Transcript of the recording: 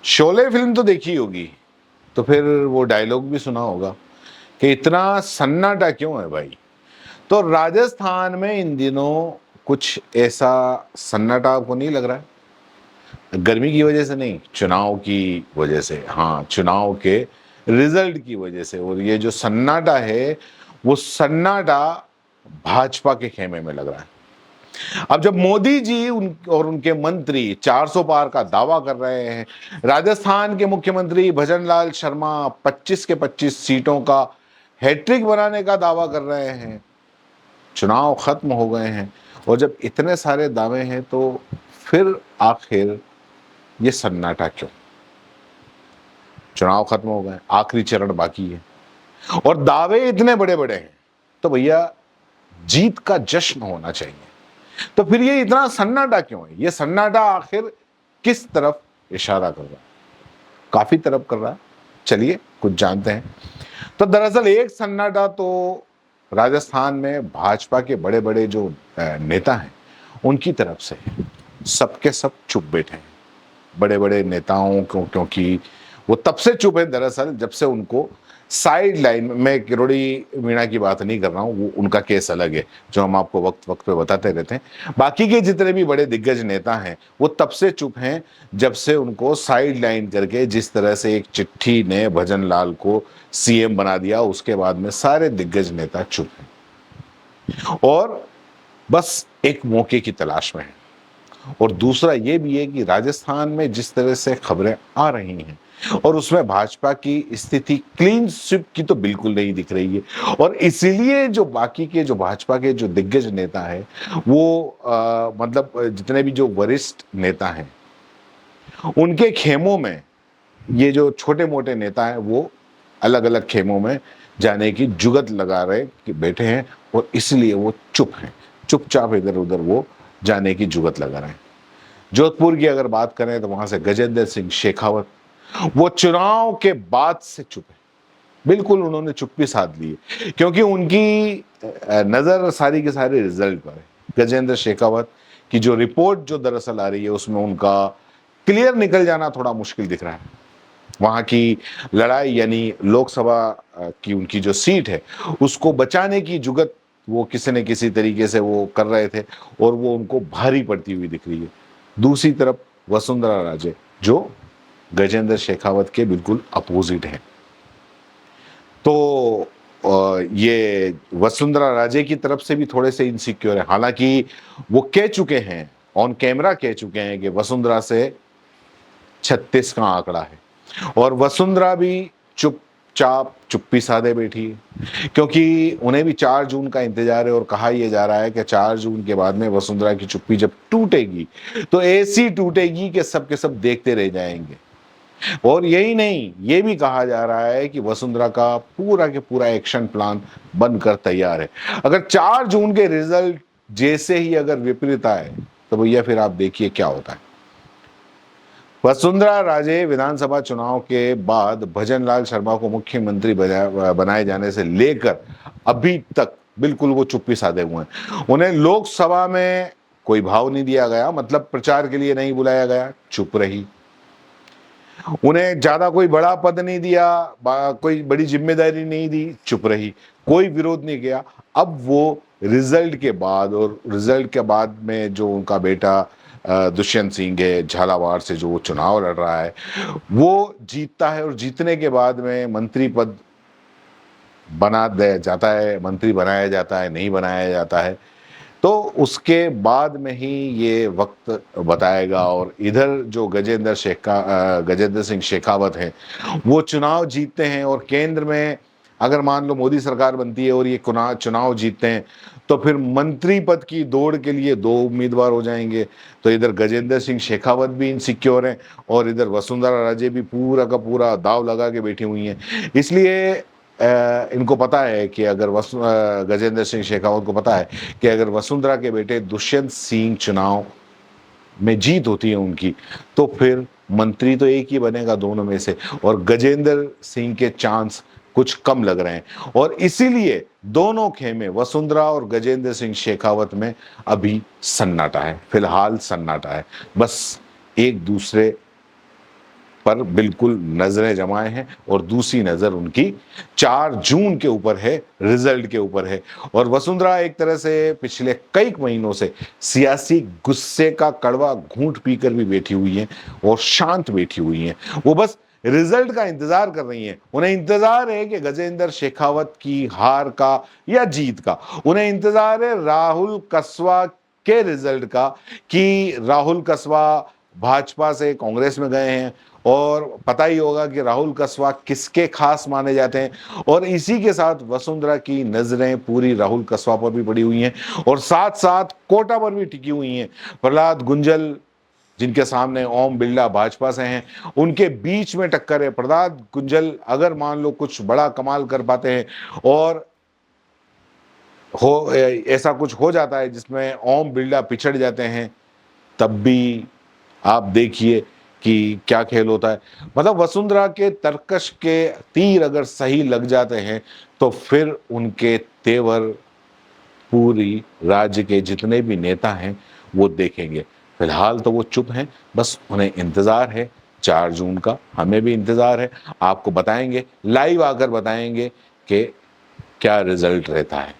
Sholay film तो देखी होगी, तो फिर वो डायलॉग भी सुना होगा कि इतना सन्नाटा क्यों है भाई। तो राजस्थान में इन दिनों कुछ ऐसा सन्नाटा आपको नहीं लग रहा है? गर्मी की वजह से नहीं, चुनाव की वजह से। हाँ, चुनाव के रिजल्ट की वजह से। और ये जो सन्नाटा है, वो सन्नाटा भाजपा के खेमे में लग रहा है। अब जब मोदी जी और उनके मंत्री 400 पार का दावा कर रहे हैं, राजस्थान के मुख्यमंत्री भजनलाल शर्मा 25 के 25 सीटों का हैट्रिक बनाने का दावा कर रहे हैं, चुनाव खत्म हो गए हैं, और जब इतने सारे दावे हैं तो फिर आखिर ये सन्नाटा क्यों? चुनाव खत्म हो गए, आखिरी चरण बाकी है और दावे इतने बड़े बड़े हैं, तो भैया जीत का जश्न होना चाहिए। तो फिर ये इतना सन्नाटा क्यों है? ये सन्नाटा आखिर किस तरफ इशारा कर रहा है? काफी तरफ कर रहा है, चलिए कुछ जानते हैं। तो दरअसल एक सन्नाटा तो राजस्थान में भाजपा के बड़े बड़े जो नेता हैं उनकी तरफ से है। सबके सब चुप बैठे हैं, बड़े बड़े नेताओं को, क्योंकि वो तब से चुप है दरअसल जब से उनको साइड लाइन में, किरोड़ी मीणा की बात नहीं कर रहा हूं, वो उनका केस अलग है जो हम आपको वक्त वक्त पे बताते रहते हैं। बाकी के जितने भी बड़े दिग्गज नेता हैं वो तब से चुप हैं जब से उनको साइड लाइन करके, जिस तरह से एक चिट्ठी ने भजनलाल को सीएम बना दिया, उसके बाद में सारे दिग्गज नेता चुप हैं और बस एक मौके की तलाश में है। और दूसरा ये भी है कि राजस्थान में जिस तरह से खबरें आ रही हैं और उसमें भाजपा की स्थिति क्लीन स्वीप की तो बिल्कुल नहीं दिख रही है, और इसीलिए जो बाकी के जो भाजपा के जो दिग्गज नेता है वो मतलब जितने भी जो वरिष्ठ नेता हैं उनके खेमों में ये जो छोटे मोटे नेता हैं वो अलग अलग खेमों में जाने की जुगत लगा रहे कि बैठे हैं, और इसलिए वो चुप हैं, चुपचाप इधर उधर वो जाने की जुगत लगा रहे हैं। जोधपुर की अगर बात करें तो वहां से गजेंद्र सिंह शेखावत, वो चुनाव के बाद से चुप है, बिल्कुल उन्होंने चुप्पी साध ली है, क्योंकि उनकी नजर सारी के सारे रिजल्ट पर है। गजेंद्र शेखावत की जो रिपोर्ट जो दरअसल आ रही है उसमें उनका क्लियर निकल जाना थोड़ा मुश्किल दिख रहा है। वहां की लड़ाई यानी लोकसभा की उनकी जो सीट है उसको बचाने की जुगत वो किसी न किसी तरीके से वो कर रहे थे, और वो उनको भारी पड़ती हुई दिख रही है। दूसरी तरफ वसुंधरा राजे जो गजेंद्र शेखावत के बिल्कुल अपोजिट है, तो ये वसुंधरा राजे की तरफ से भी थोड़े से इनसिक्योर है। हालांकि वो कह चुके हैं, ऑन कैमरा कह चुके हैं कि वसुंधरा से 36 का आंकड़ा है, और वसुंधरा भी चुपचाप चुप्पी साधे बैठी है, क्योंकि उन्हें भी 4 जून का इंतजार है, और कहा यह जा रहा है कि 4 जून के बाद में वसुंधरा की चुप्पी जब टूटेगी तो ऐसी टूटेगी कि सब के सब देखते रह जाएंगे। और यही नहीं, ये भी कहा जा रहा है कि वसुंधरा का पूरा के पूरा एक्शन प्लान बनकर तैयार है। अगर 4 जून के रिजल्ट जैसे ही अगर विपरीत आए तो भैया फिर आप देखिए क्या होता है। वसुंधरा राजे विधानसभा चुनाव के बाद भजनलाल शर्मा को मुख्यमंत्री बनाए जाने से लेकर अभी तक बिल्कुल वो चुप्पी साधे हुए हैं। उन्हें लोकसभा में कोई भाव नहीं दिया गया, मतलब प्रचार के लिए नहीं बुलाया गया, चुप रही। उन्हें ज्यादा कोई बड़ा पद नहीं दिया, कोई बड़ी जिम्मेदारी नहीं दी, चुप रही, कोई विरोध नहीं किया। अब वो रिजल्ट के बाद, और रिजल्ट के बाद में जो उनका बेटा दुष्यंत सिंह है झालावाड़ से, जो वो चुनाव लड़ रहा है, वो जीतता है, और जीतने के बाद में मंत्री पद बना दिया जाता है, मंत्री बनाया जाता है, नहीं बनाया जाता है, तो उसके बाद में ही ये वक्त बताएगा। और इधर जो गजेंद्र सिंह शेखावत हैं वो चुनाव जीतते हैं, और केंद्र में अगर मान लो मोदी सरकार बनती है और ये चुनाव जीतते हैं तो फिर मंत्री पद की दौड़ के लिए 2 उम्मीदवार हो जाएंगे। तो इधर गजेंद्र सिंह शेखावत भी इनसिक्योर हैं, और इधर वसुंधरा राजे भी पूरा का पूरा दाव लगा के बैठी हुई हैं। इसलिए इनको पता है कि अगर गजेंद्र सिंह शेखावत को पता है कि अगर वसुंधरा के बेटे दुष्यंत सिंह चुनाव में जीत होती है उनकी, तो फिर मंत्री तो एक ही बनेगा दोनों में से, और गजेंद्र सिंह के चांस कुछ कम लग रहे हैं। और इसीलिए दोनों खेमे वसुंधरा और गजेंद्र सिंह शेखावत में अभी सन्नाटा है, फिलहाल सन्नाटा है। बस एक दूसरे पर बिल्कुल नजरें जमाए हैं और दूसरी नजर उनकी 4 जून के ऊपर है, रिजल्ट के ऊपर है। और वसुंधरा एक तरह से पिछले कई महीनों से सियासी गुस्से का कड़वा घूंट पीकर भी बैठी हुई हैं और शांत बैठी हुई हैं। वो बस रिजल्ट का इंतजार कर रही हैं। उन्हें इंतजार है कि गजेंद्र शेखावत की हार का या जीत का, उन्हें इंतजार है राहुल कसवा के रिजल्ट का कि राहुल कसवा भाजपा से कांग्रेस में गए हैं और पता ही होगा कि राहुल कसवा किसके खास माने जाते हैं। और इसी के साथ वसुंधरा की नजरें पूरी राहुल कसवा पर भी पड़ी हुई हैं और साथ साथ कोटा पर भी टिकी हुई हैं। प्रहलाद गुंजल जिनके सामने ओम बिरला भाजपा से हैं, उनके बीच में टक्कर है। प्रहलाद गुंजल अगर मान लो कुछ बड़ा कमाल कर पाते हैं और ऐसा कुछ हो जाता है जिसमें ओम बिरला पिछड़ जाते हैं, तब भी आप देखिए कि क्या खेल होता है। मतलब वसुंधरा के तर्कश के तीर अगर सही लग जाते हैं तो फिर उनके तेवर पूरी राज्य के जितने भी नेता हैं वो देखेंगे। फिलहाल तो वो चुप हैं, बस उन्हें इंतजार है 4 जून का। हमें भी इंतजार है, आपको बताएंगे, लाइव आकर बताएंगे कि क्या रिजल्ट रहता है।